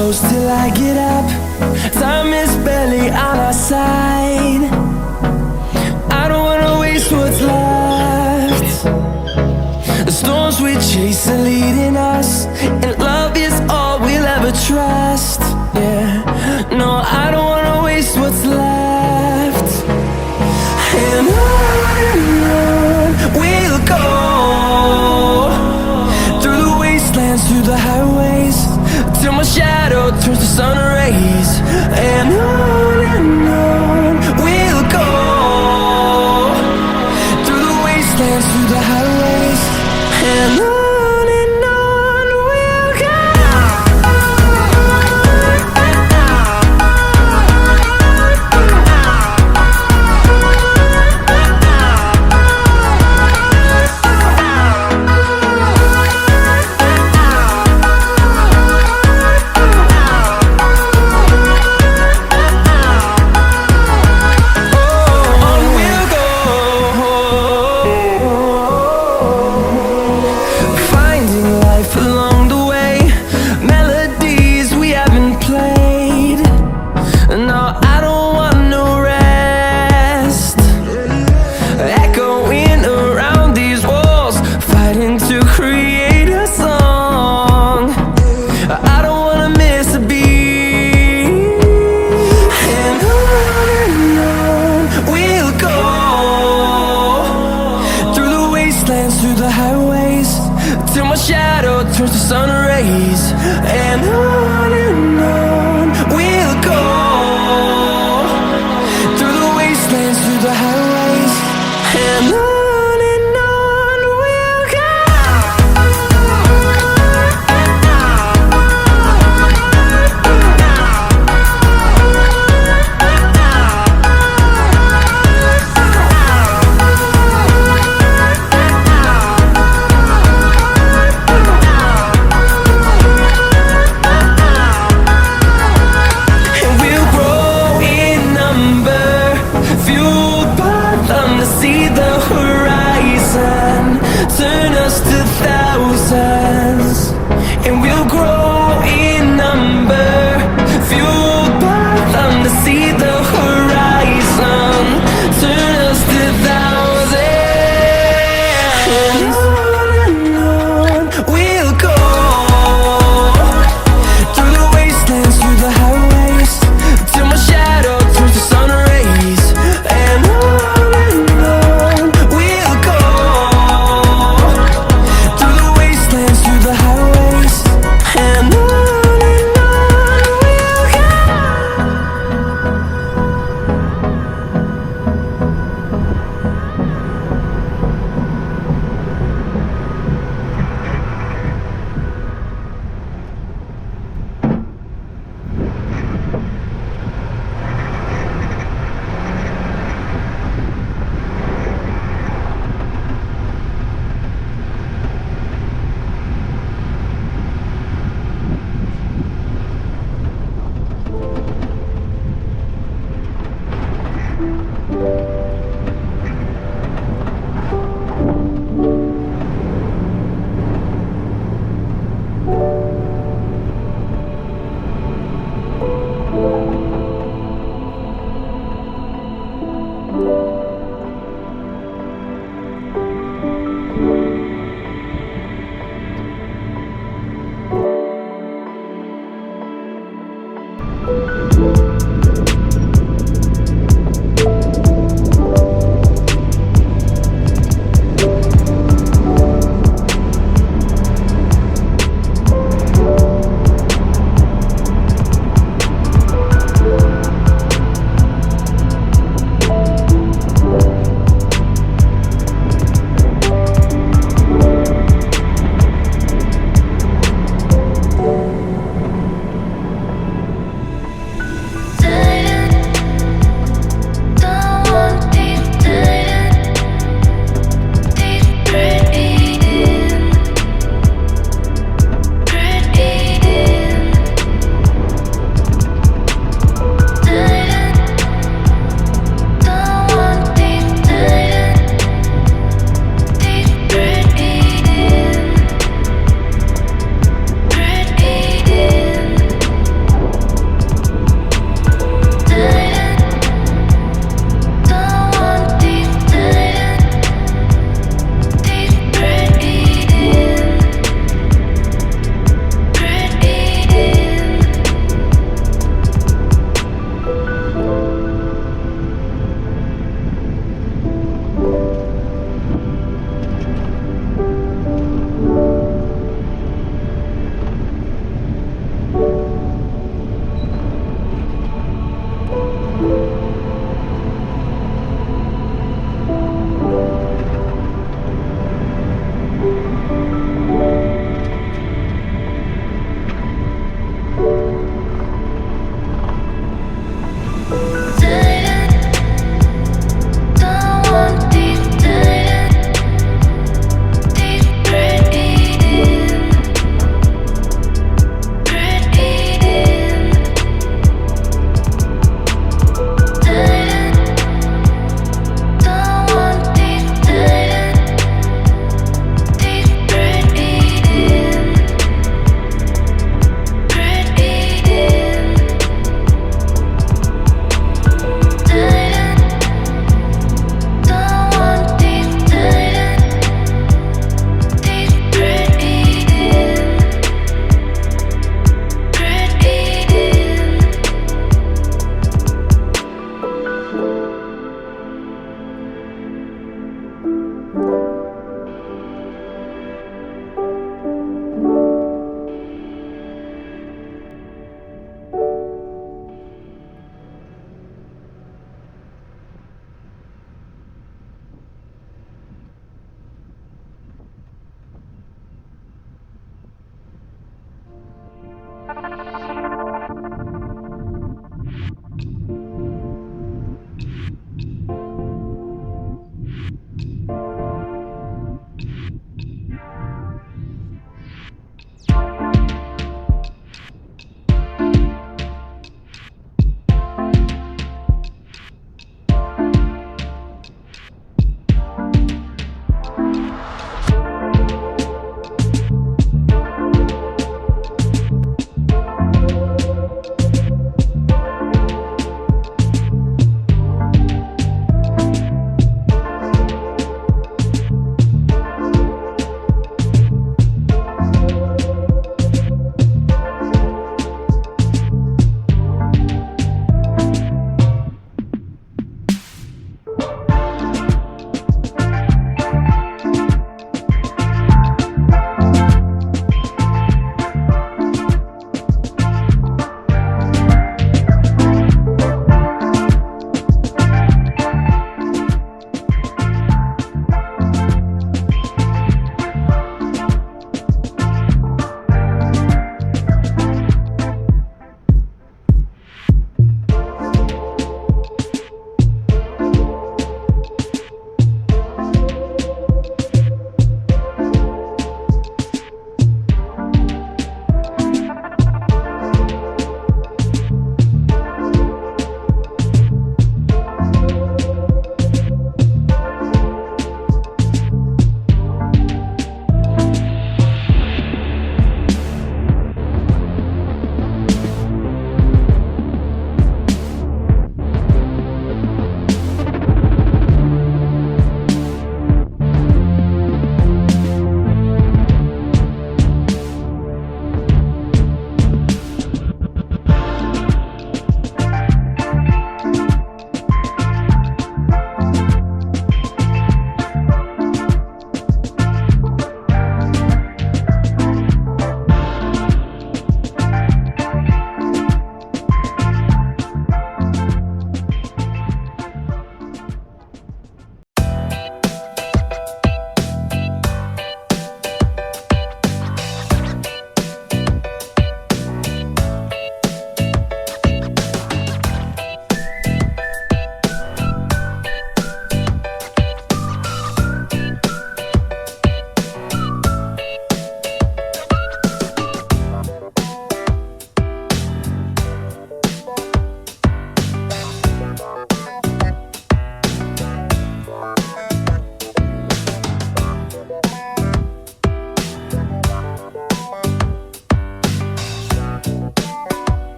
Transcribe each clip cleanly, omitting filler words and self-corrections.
close till I get up. Time is barely on our side. I don't wanna waste what's left. The storms we chase are leading us, and love is all we'll ever trust. Yeah, no, I don't wanna waste what's left. And on we'll go, through the wastelands, through the highways, till my shadow turns to sun rays. And on we'll go, through the wastelands, through the highways, and on we'll go. Turns to sun rays, and on we'll go, through the wastelands, through the highways, and on we'll go.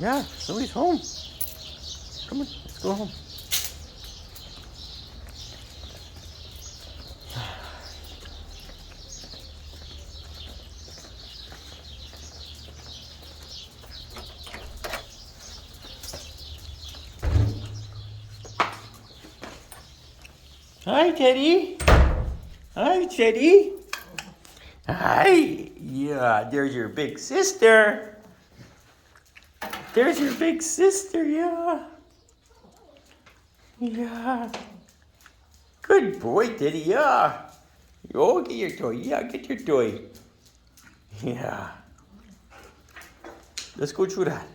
Yeah, so he's home. Come on, let's go home. Hi, Teddy. Hi, Teddy. Hi. Yeah, there's your big sister. There's your big sister, yeah. Yeah. Good boy, Teddy, yeah. Oh, get your toy. Yeah, get your toy. Yeah. Let's go through that.